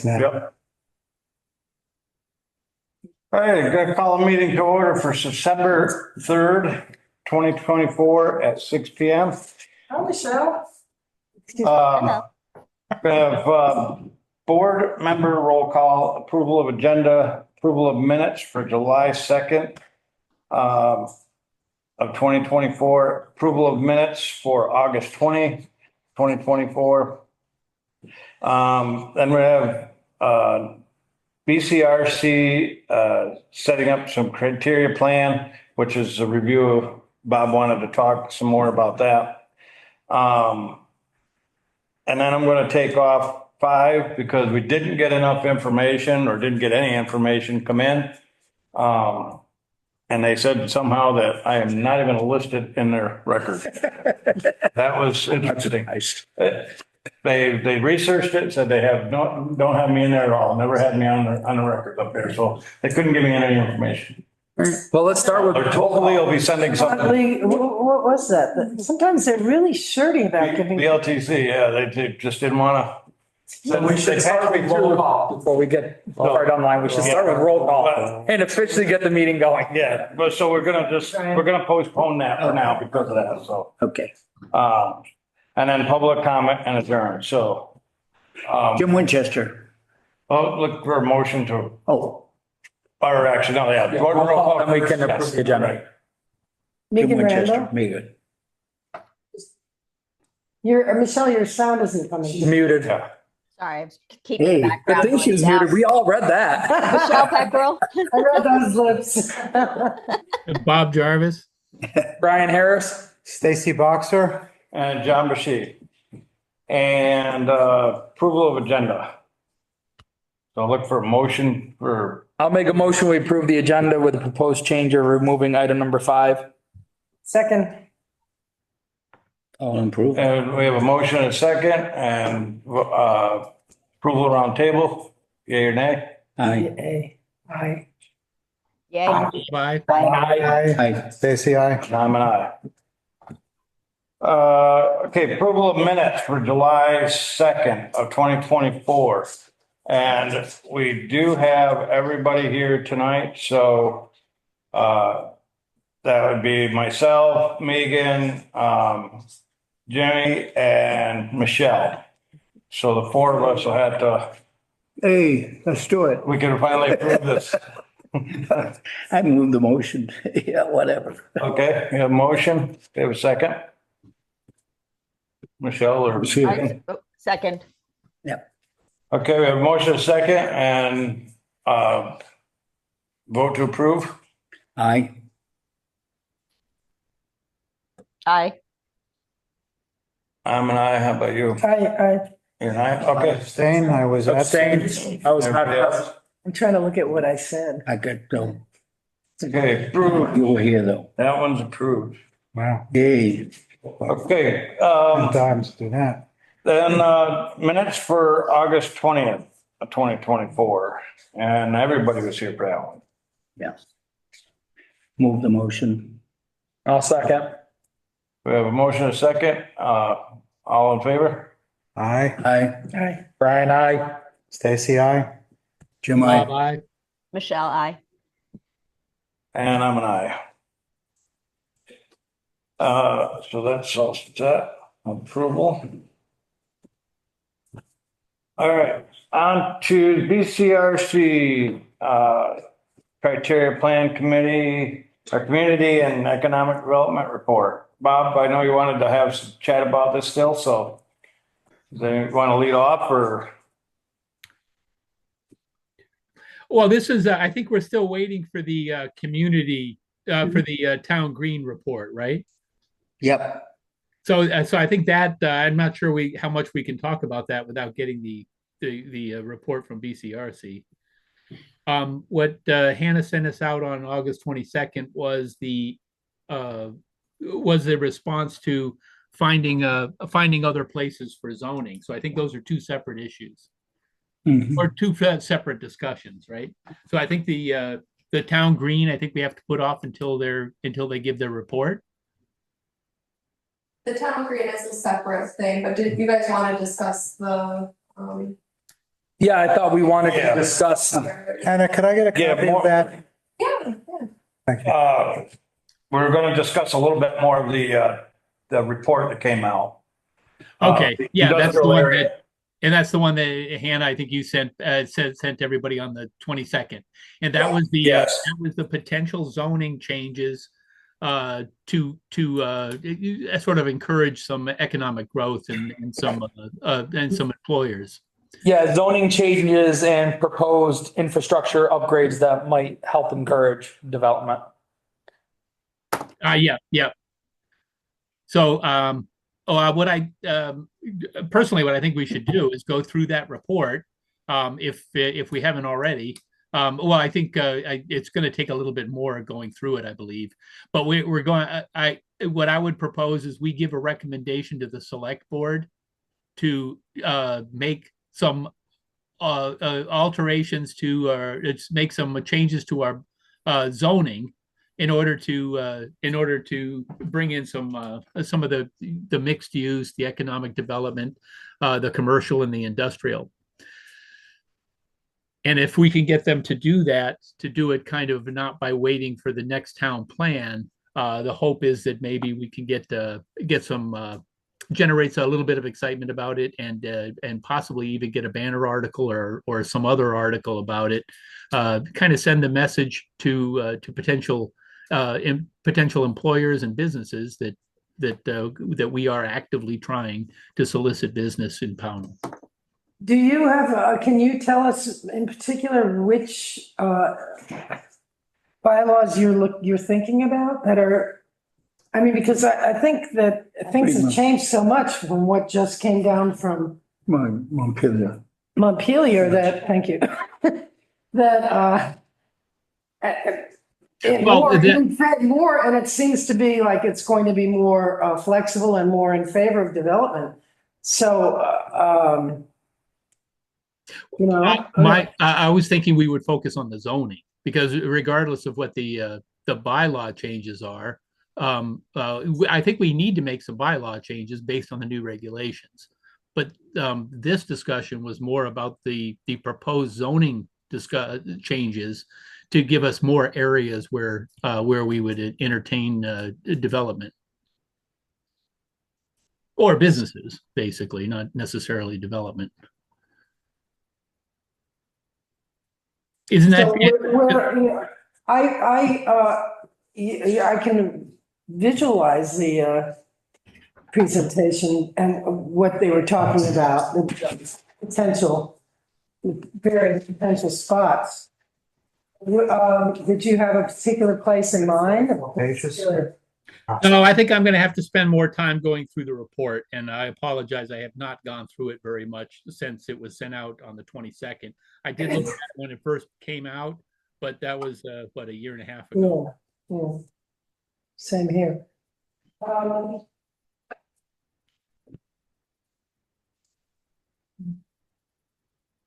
Yep. All right, gonna call a meeting to order for September 3rd, 2024 at 6 p.m. Hi, Michelle. We have board member roll call, approval of agenda, approval of minutes for July 2nd of 2024, approval of minutes for August 20, 2024. Then we have BCRC setting up some criteria plan, which is a review of, Bob wanted to talk some more about that. And then I'm going to take off 5 because we didn't get enough information or didn't get any information come in. And they said somehow that I am not even listed in their record. That was interesting. They researched it, said they don't have me in there at all. Never had me on the record up there. So they couldn't give me any information. Well, let's start with. Hopefully you'll be sending something. What was that? Sometimes they're really shirty about giving. The LTC, yeah, they just didn't want to. So we should start with roll call before we get right online. We should start with roll call and officially get the meeting going. Yeah, but so we're gonna postpone that for now because of that, so. Okay. And then public comment and adjourn, so. Jim Winchester. I'll look for a motion to, Oh. or actually, no, yeah. Roll call, then we can approve the agenda. Right. Megan Randall, Megan. Michelle, your sound isn't coming. She's muted. Yeah. Sorry, I was keeping Hey, the good background. thing she was going muted. down. We all read that. Michelle Peckrell. I read those lips. Bob Jarvis. Brian Harris. Stacy Boxer. And John Bashy. And approval of agenda. So I'll look for a motion for, I'll make a motion. We approve the agenda with the proposed change of removing item number 5. Second, All approved. and we have a motion and a second and approval around table, yea or nay? Aye. aye. Yay. Bye. Aye. Stacy, aye. I'm an aye. Okay, approval of minutes for July 2nd of 2024. And we do have everybody here tonight, so that would be myself, Megan, Jenny, and Michelle. So the 4 of us will have to, Hey, let's do it. we can finally approve this. I move the motion. Yeah, whatever. Okay, we have a motion, we have a second? Michelle or? Second. Okay, we have a motion, and a second, and vote to approve. Aye. Aye. I'm an aye. How about you? Aye. You're an aye? Okay. Abstain, I was absent. Abstain. I was Everybody not. else? I'm trying to look at what I said. I got no. Okay, approved. You were here though. That one's approved. Wow, Yay. Okay, sometimes do that. then minutes for August 20th of 2024. And everybody was here for that one. Yes. Move the motion. I'll second. We have a motion, and a second. All in favor? Aye. Aye. Aye. Brian, aye. Stacy, aye. Jim, Bob, aye. aye. Michelle, aye. And I'm an aye. So that's all set. Approval. All right, on to BCRC criteria plan committee, our community and economic development report. Bob, I know you wanted to have some chat about this still, so do you want to lead off or? Well, this is, I think we're still waiting for the community, for the town green report, right? Yep. So I think that, I'm not sure how much we can talk about that without getting the report from BCRC. What Hannah sent us out on August 22nd was the response to finding other places for zoning. So I think those are 2 separate issues. Mhm. Or 2 separate discussions, right? So I think the town green, I think we have to put off until they give their report. The town green is a separate thing, but did you guys want to discuss the Yeah, I thought we wanted Yeah. to discuss. Anna, could I get a Yeah, copy more- of that? Yeah. Thank you. We're going to discuss a little bit more of the report that came out. Okay, yeah, that's the Industrial one area. that, and that's the one that Hannah, I think you sent to everybody on the 22nd. And that was the Yes. that was the potential zoning changes to sort of encourage some economic growth and some employers. Yeah, zoning changes and proposed infrastructure upgrades that might help encourage development. Yeah. So, what I personally, what I think we should do is go through that report, if we haven't already. Well, I think it's going to take a little bit more going through it, I believe. But we're going. What I would propose is we give a recommendation to the select board to make some alterations to make some changes to our zoning in order to bring in some of the mixed use, the economic development, the commercial and the industrial. And if we can get them to do that, to do it kind of not by waiting for the next town plan, the hope is that maybe we can get some generates a little bit of excitement about it, and possibly even get a banner article or some other article about it. Kind of send a message to potential employers and businesses that we are actively trying to solicit business in Pownell. Do you have, can you tell us in particular which bylaws you're thinking about that are, I mean, because I think that things have changed so much from what just came down from Montpelier. Montpelier that, thank you, that, you've read more, and it seems to be like it's going to be more flexible and more in favor of development. So, you know, I was thinking we would focus on the zoning, because regardless of what the bylaw changes are, I think we need to make some bylaw changes based on the new regulations. But this discussion was more about the proposed zoning changes to give us more areas where we would entertain development. Or businesses, basically, not necessarily development. Isn't that? so I can visualize the presentation and what they were talking about, the various potential spots. Did you have a particular place in mind? Pages? No, I think I'm going to have to spend more time going through the report, and I apologize. I have not gone through it very much since it was sent out on the 22nd. I did look at it when it first came out, but that was a year and a half ago. Yeah. Same here.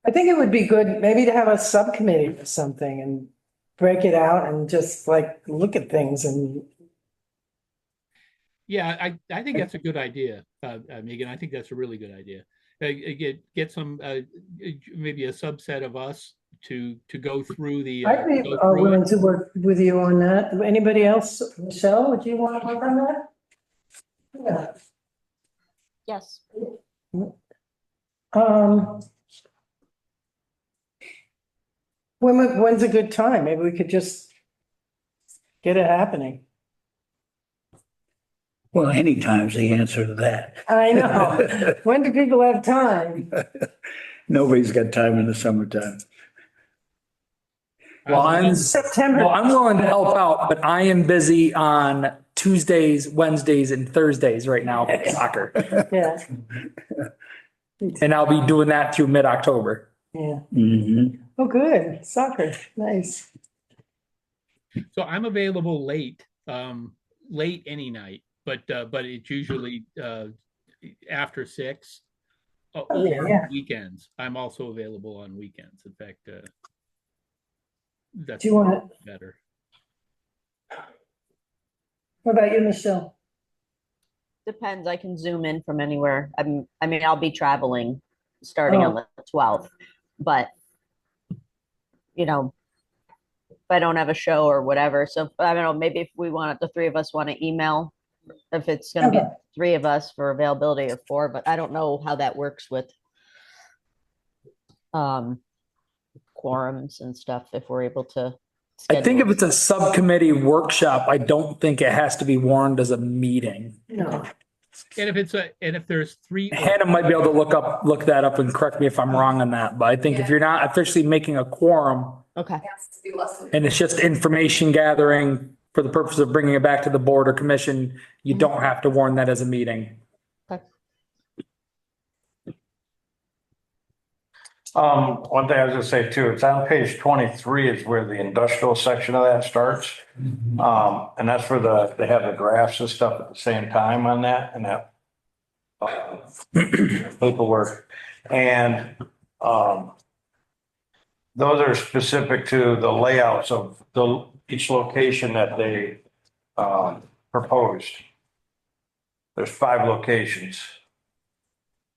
I think it would be good maybe to have a subcommittee or something and break it out and just like look at things and. Yeah, I think that's a good idea, Megan. I think that's a really good idea. Get some maybe a subset of us to go through the. I'd be go through willing it. to work with you on that. Anybody else? Michelle, would you want to work on that? Yeah. Yes. When's a good time? Maybe we could just get it happening. Well, anytime's the answer to that. I know. When do people have time? Nobody's got time in the summertime. Well, September. I'm willing to help out, but I am busy on Tuesdays, Wednesdays, and Thursdays right now for soccer. Yeah, And I'll be doing that through mid-October. yeah. Mhm. Oh, good. Soccer. Nice. So I'm available late any night, but it's usually after 6 or yeah. weekends. I'm also available on weekends. In fact, that's Do you want to, better. what about you, Michelle? Depends. I can zoom in from anywhere. I'll be traveling starting on the 12th. but you know, if I don't have a show or whatever, so I don't know, maybe if we want, the three of us want to email, if it's gonna be Okay. three of us for availability of four, but I don't know how that works with quorums and stuff, if we're able to. I think if schedule. it's a subcommittee workshop, I don't think it has to be warned as a meeting. No, And if there's three, Hannah might be able to look that up and correct me if I'm wrong on that, but I think if you're not officially making a quorum Okay, and it's just information gathering for the purpose of bringing it back to the board or commission, you don't have to warn that as a meeting. One thing I was gonna say too, it's on page 23 is where the industrial section of that starts. And that's where they have the graphs and stuff at the same time on that and that paperwork. And, those are specific to the layouts of each location that they, proposed. There's 5 locations.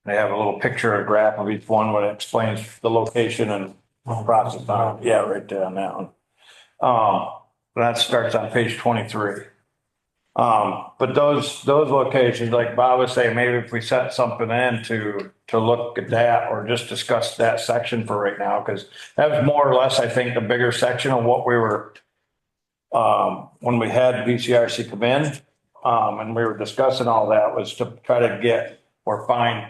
They have a little picture, a graph of each one when it explains the location and process on it. Yeah, right there on that one. That starts on page 23. But those locations, like Bob was saying, maybe if we set something in to look at that or just discuss that section for right now, because that was more or less, I think, the bigger section of what we were, when we had VCRC come in, and we were discussing all that was to try to get or find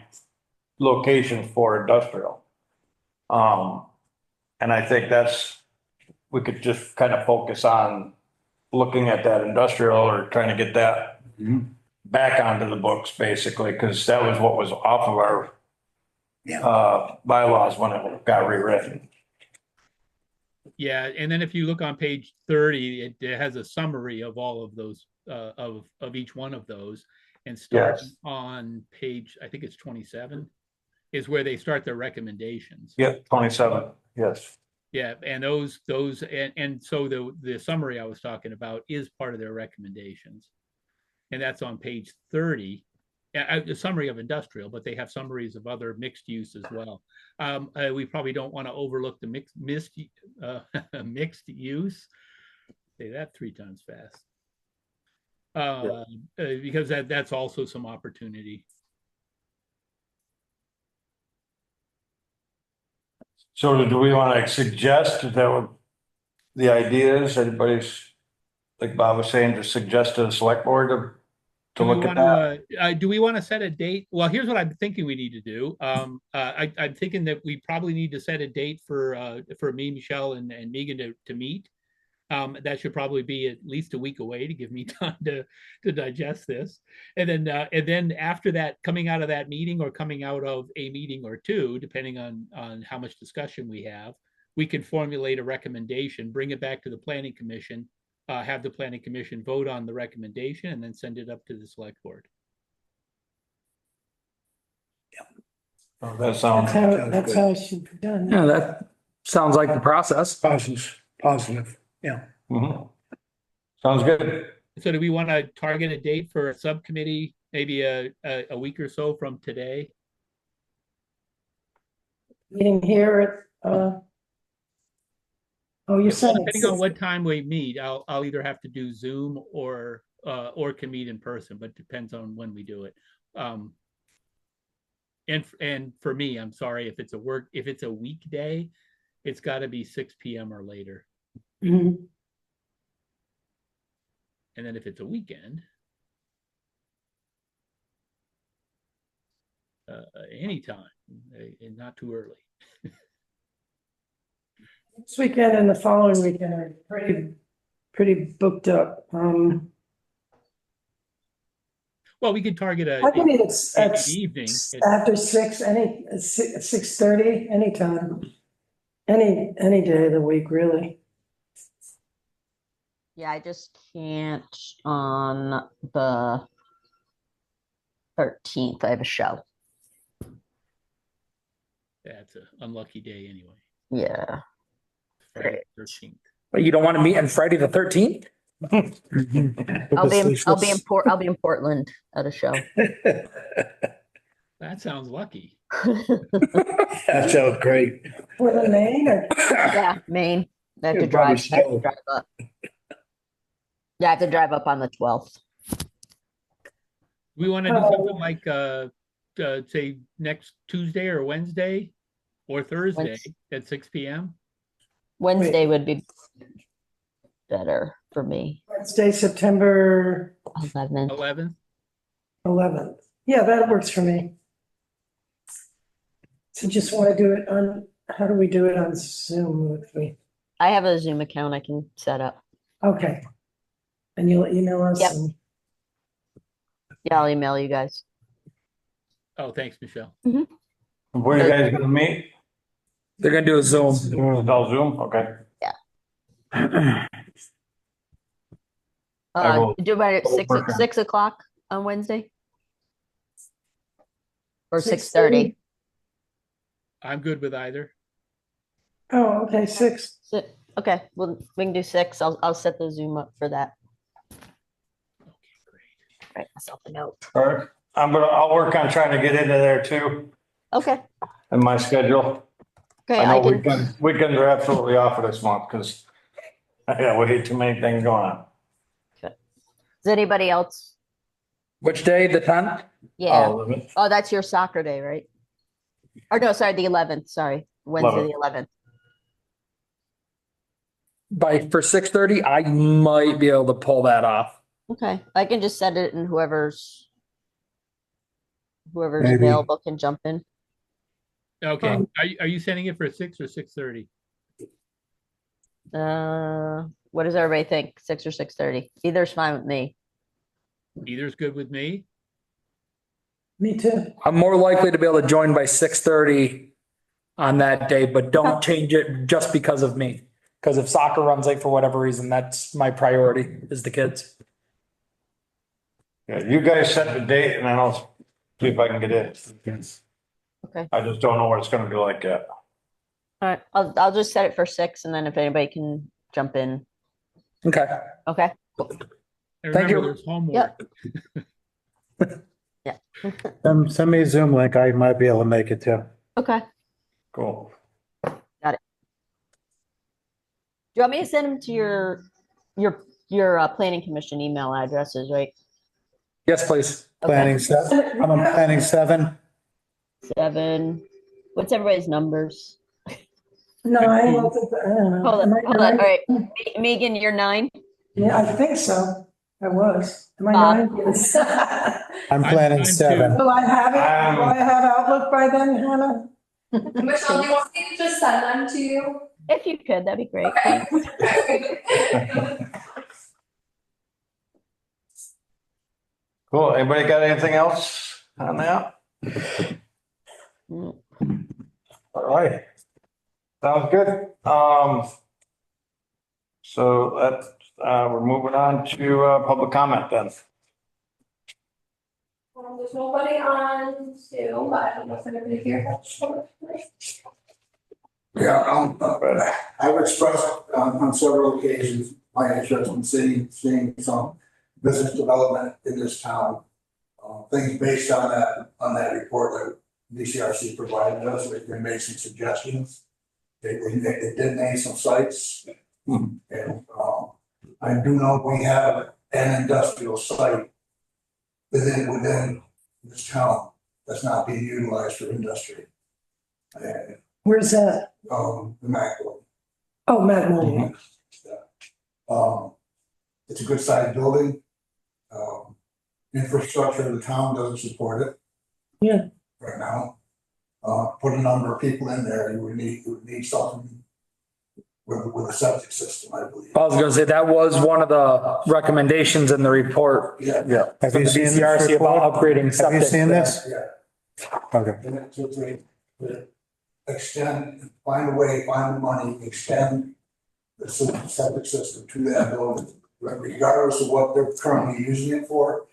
locations for industrial. And I think we could just kind of focus on looking at that industrial or trying to get that back onto the books basically, because that was what was off of our bylaws when it got rewritten. yeah, and then if you look on page 30, it has a summary of all of those, of each one of those. And starting Yes. on page, I think it's 27, is where they start their recommendations. Yep, 27, yes. Yeah, and those, and so the summary I was talking about is part of their recommendations. And that's on page 30, a summary of industrial, but they have summaries of other mixed use as well. We probably don't want to overlook the mixed use. Say that 3 times fast. Because that's also some opportunity. So do we want to suggest that the idea is anybody's, like Bob was saying, to suggest to the select board to look at that? Do we want to set a date? Well, here's what I'm thinking we need to do. I'm thinking that we probably need to set a date for me, Michelle, and Megan to meet. That should probably be at least a week away to give me time to digest this. And then after that, coming out of that meeting or coming out of a meeting or two, depending on how much discussion we have, we can formulate a recommendation, bring it back to the planning commission, have the planning commission vote on the recommendation, and then send it up to the select board. That sounds. that's how it should be done. Yeah, that sounds like the process. Positive, yeah. Mhm. Sounds good. So do we want to target a date for a subcommittee, maybe a week or so from today? Meeting here at, oh, you said Depending on what time we meet, I'll either have to do Zoom or can meet in person, but depends on when we do it. And for me, I'm sorry, if it's a weekday, it's got to be 6 p.m. or later. Mhm. And then if it's a weekend, anytime, and not too early. This weekend and the following weekend are pretty booked up. Well, we could target I can meet at evening. after 6:30, anytime. Any day of the week, really. yeah, I just can't on the 13th. I have a show. That's an unlucky day anyway. Yeah. Friday the 13th. But you don't want to meet on Friday the 13th? I'll be in Portland at a show. That sounds lucky. That sounds great. For the Maine or? Yeah, Maine. I have to You're probably drive. I have to still- drive up. Yeah, I have to drive up on the 12th. We want to do Oh. something like, say, next Tuesday or Wednesday or Thursday at 6 PM. Wednesday would be better for me. Wednesday, September 11th. 11th. 11th. Yeah, that works for me. So just want to do it on, how do we do it on Zoom with me? I have a Zoom account I can set up. Okay. And you'll email us? Yep. and- Yeah, I'll email you guys. Oh, thanks, Michelle. Where are you guys gonna meet? They're gonna do a Zoom. All Zoom, okay. I will- Do it at will work on it. 6 o'clock on Wednesday? Or 6:30? I'm good with either. Oh, okay, 6. Okay, well, we can do 6. I'll set the Zoom up for that. Write myself a note. All right, I'll work on trying to get into there too, Okay, in my schedule. okay, I I know can, weekends are absolutely off for this month because I got way too many things going on. does anybody else? Which day? The 10th? Yeah. All of it. Oh, that's your soccer day, right? Or no, sorry, the 11th, sorry. Wednesday, the 11th. For 6:30, I might be able to pull that off. Okay, I can just send it and whoever's Maybe. available can jump in. Okay, are you sending it for 6 or 6:30? What does everybody think? 6 or 6:30? Either's fine with me. Either's good with me. Me too. I'm more likely to be able to join by 6:30 on that day, but don't change it just because of me. Because if soccer runs late for whatever reason, that's my priority is the kids. Yeah, you guys set the date and then I'll see if I can get in. Okay. I just don't know what it's gonna be like yet. All right, I'll just set it for 6 and then if anybody can jump in. Okay. Okay, And Thank remember, you. there's homework. Send me a Zoom link. I might be able to make it too. okay. Cool. Do you want me to send them to your planning commission email addresses, right? Yes, please. Okay. Planning 7. I'm on planning 7. 7. What's everybody's numbers? 9, I don't know. Hold on, Am I hold on. All 9? right. Megan, you're 9? Yeah, I think so. I was. Am I Bob. 9? Yes. I'm planning I'm 7. Will I have it? Will I have Outlook by then, Hannah? Michelle, do you want me to just send them to you? If you could, that'd be great. Cool. Anybody got anything else on that? Mm. All right. Sounds good. So that's, we're moving on to, public comment then. There's nobody on Zoom, but I don't know if anybody here. Yeah, I've expressed on several occasions my interest in seeing some business development in this town. Things based on that report that DCRC provided us, we made some suggestions. It did name some sites. And I do know we have an industrial site within this town that's not being utilized for industry. And Where's that? the Macro. Oh, Magnolia. It's a good sized building. Infrastructure of the town doesn't support it. Yeah. Right now. Put a number of people in there, you would need something with a septic system, I believe. I was gonna say that was one of the recommendations in the report. Yeah. Yeah. Have from you the seen this BCRC about report? upgrading Have you septic. seen this? Yeah. Okay. And it's a great, extend, find a way, find the money, extend the septic system to that building, regardless of what they're currently using it for.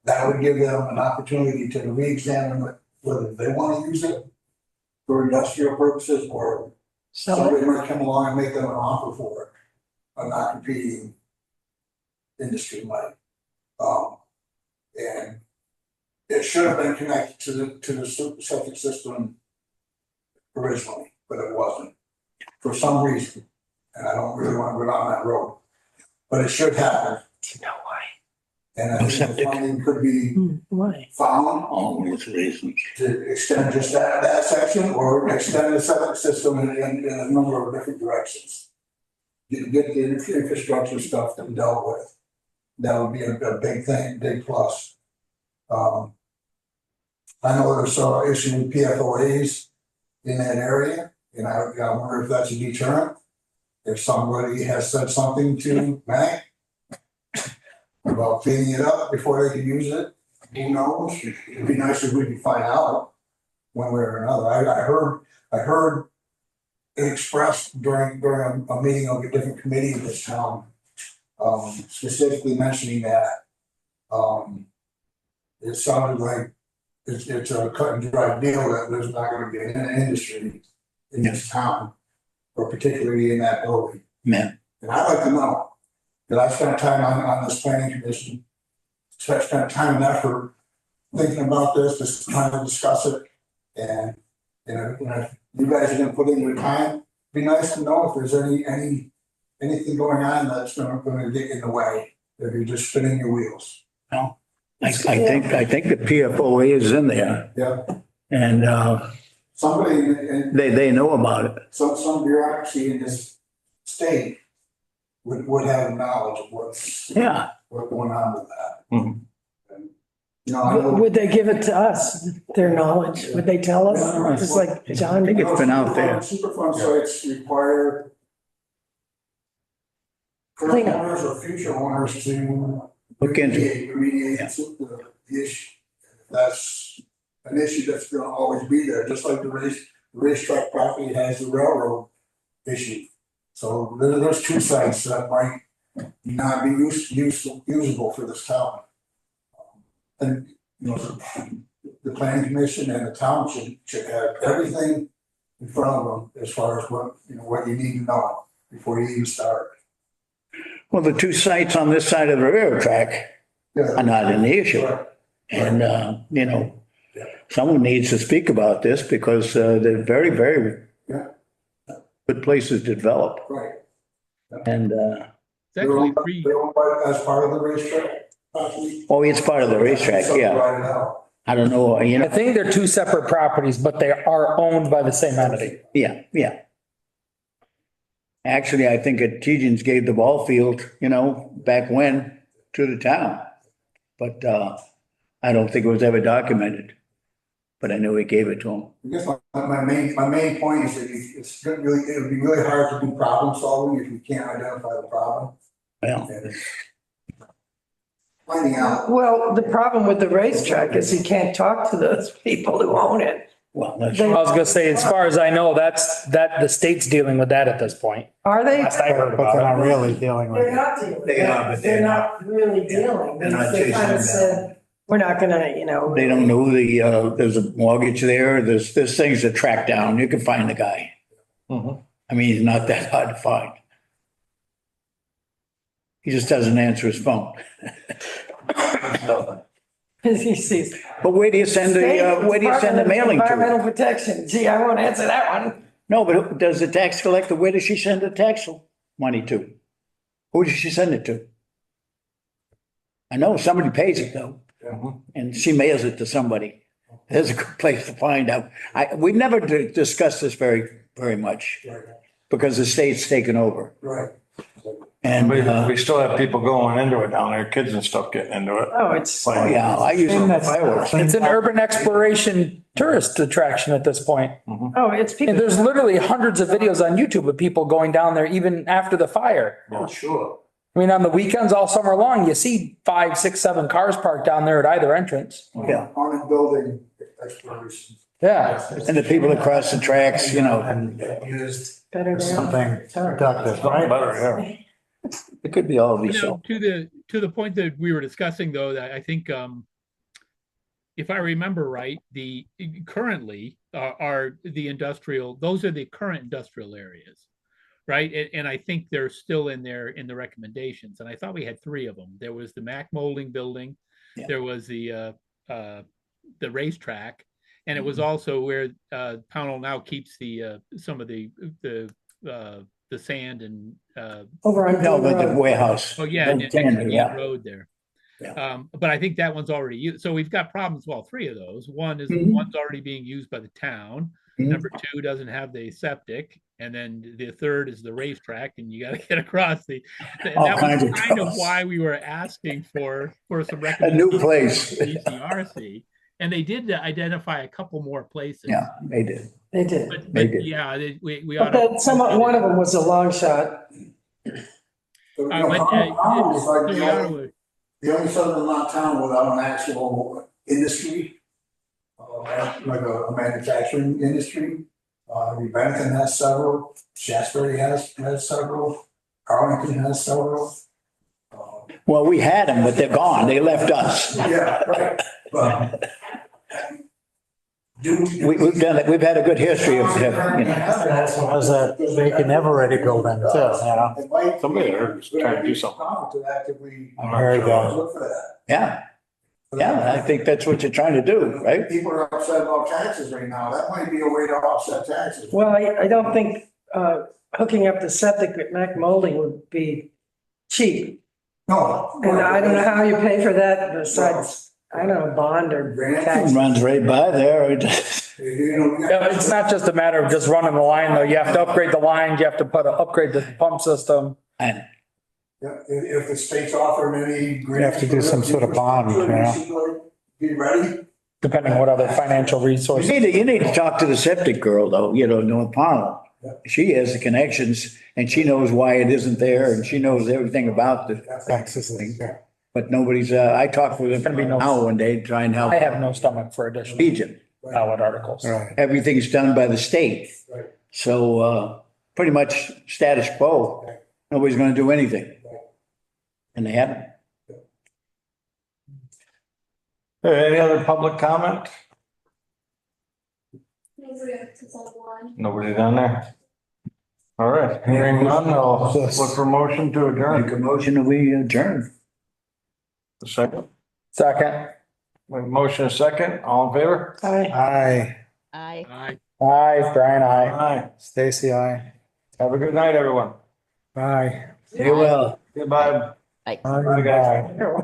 That would give them an opportunity to re-examine whether they want to use it for industrial purposes or somebody might come along and make them an offer for it, a not competing industry might. And it should have been connected to the septic system originally, but it wasn't, for some reason. And I don't really want to go down that road, but it should happen. You know why? And I No think the septic. funding could be Why? found All these reasons. to extend just that section or extend the septic system in a number of different directions. Get the infrastructure stuff dealt with. That would be a big thing, big plus. I know there's some issue with PFOAs in that area, and I wonder if that's a deterrent. If somebody has said something to Mac about cleaning it up before they can use it, who knows? It'd be nice if we could find out one way or another. I heard it expressed during a meeting of a different committee in this town, specifically mentioning that. It sounded like it's a cut and dry deal that there's not gonna be an industry in this town, or particularly in that building. Yeah. And I'd like to know, that I spent time on this planning commission, spent time and effort thinking about this, just trying to discuss it. And, if you guys are gonna put in your time, it'd be nice to know if there's anything going on that's gonna get in the way, if you're just spinning your wheels. I think the PFOA is in there Yeah, and, somebody, and they know about it. some bureaucracy in this state would have knowledge of what's going on with that. Mhm. And, I know. Would they give it to us, their knowledge? Would they tell us? Just like John. I think it's been out there. Superfund sites require current owners or future owners to Look into remediate the issue. If that's an issue that's gonna always be there, just like the racetrack property has the railroad issue. So there's two sites that might not be usable for this town. And, the planning commission and the town should have everything in front of them as far as what you need to know before you even start. Well, the two sites on this side of the railroad track are not an issue. Right. And, someone needs to speak about this because they're very, very Yeah. good places to develop. Right. And, It's actually three. They own as part of the racetrack property. oh, it's part of the racetrack, yeah. Subdivided out. I don't know, I think they're two separate properties, but they are owned by the same entity. yeah. Actually, I think Tejan's gave the ball field, back when to the town. But I don't think it was ever documented. But I know he gave it to him. I guess my main point is that it would be really hard to do problem solving if you can't identify the problem. Well, And finding out. Well, the problem with the racetrack is you can't talk to those people who own it. well, that's, I was gonna say, as far as I know, the state's dealing with that at this point. Are they? Last I heard But they're about not it. really dealing with They're it. not dealing. They are, but They're not really dealing. they're not They kind of chasing them said, we're not gonna, they don't know there's a mortgage there. There's things to track down. You can find the guy. Mhm. I mean, he's not that hard to find. He just doesn't answer his phone. he sees. But where do you send the mailing to? Environmental protection. Gee, I won't answer that one. No, but does the tax collector, where does she send the tax money to? Who does she send it to? I know somebody pays it though, and she mails it to somebody. There's a good place to find out. We never discussed this very, very much because the state's taken over. Right. And, We still have people going into it down there, kids and stuff getting into it. Oh, it's. oh yeah, I use it for fireworks. It's an urban exploration tourist attraction at this point. Oh, it's people. And there's literally hundreds of videos on YouTube of people going down there even after the fire. Oh, sure. I mean, on the weekends all summer long, you see 5, 6, 7 cars parked down there at either entrance. Yeah. On a building exploration. Yeah. And the people across the tracks, And used Better than. something productive, right? Better, yeah. it could be all of these. To the point that we were discussing, though, that I think, if I remember right, currently are the industrial. Those are the current industrial areas, right? And I think they're still in there in the recommendations. And I thought we had 3 of them. There was the Mac Molding building. Yeah. There was the the racetrack. And it was also where Pownell now keeps the some of the sand and Over on. No, Dean but the Road. warehouse. oh yeah, The and tannery, Dean yeah. Road there. Yeah. But I think that one's already used. So we've got problems with all three of those. One is Mhm. one's already being used by the town. Mhm. Number two doesn't have the septic. And then the third is the racetrack, and you got to get across the. All That kinds was of kind of troubles. why we were asking for some A recommendations. new place. from BCRC, and they did identify a couple more places. Yeah, they did. They did. But They did. yeah, we ought But to. then one of them was a long shot. So, But Pownell is so like we the ought only, to. the only southern town without an actual industry. Like a manufacturing industry. New Bennington has several, Shasberry has several, Arlington has several. Well, we had them, but they're gone. They left us. Yeah, right, but. We've done it. We've had a good history of, you know. Was that vacant Eveready building too, you know? Somebody there is trying to do something. I heard that. Look for that. Yeah, yeah, I think that's what you're trying to do, right? People are upset about taxes right now. That might be a way to offset taxes. Well, I don't think hooking up the septic at Mac Molding would be cheap. No. And I don't know how you pay for that besides, I don't know, bond or tax. Runs right by there. Yeah, it's not just a matter of just running the line though. You have to upgrade the lines, you have to upgrade the pump system. And Yeah, if the state's offering any. You have to do some sort of bond, you know? Be ready. Depending what other financial resources. you need to talk to the septic girl though, you know, North Pownell. She has the connections and she knows why it isn't there and she knows everything about the Taxes, yeah. But nobody's, I talked with Gonna be him no- now one day, to try and help I have no stomach for additional Egypt. ballot articles. Right. Everything's done by the state. Right. So, pretty much status quo. Nobody's gonna do anything. And they haven't. Any other public comment? Maybe up to someone. Nobody down there? All right, hearing none, I'll look for motion to adjourn. Make a motion that we adjourn. A second. Second. Motion a second, all in favor? Aye, I. Aye. Aye, Brian, aye. Aye. Stacy, aye. Have a good night, everyone. Aye. You will. Goodbye. Aye, Bye, guys. aye.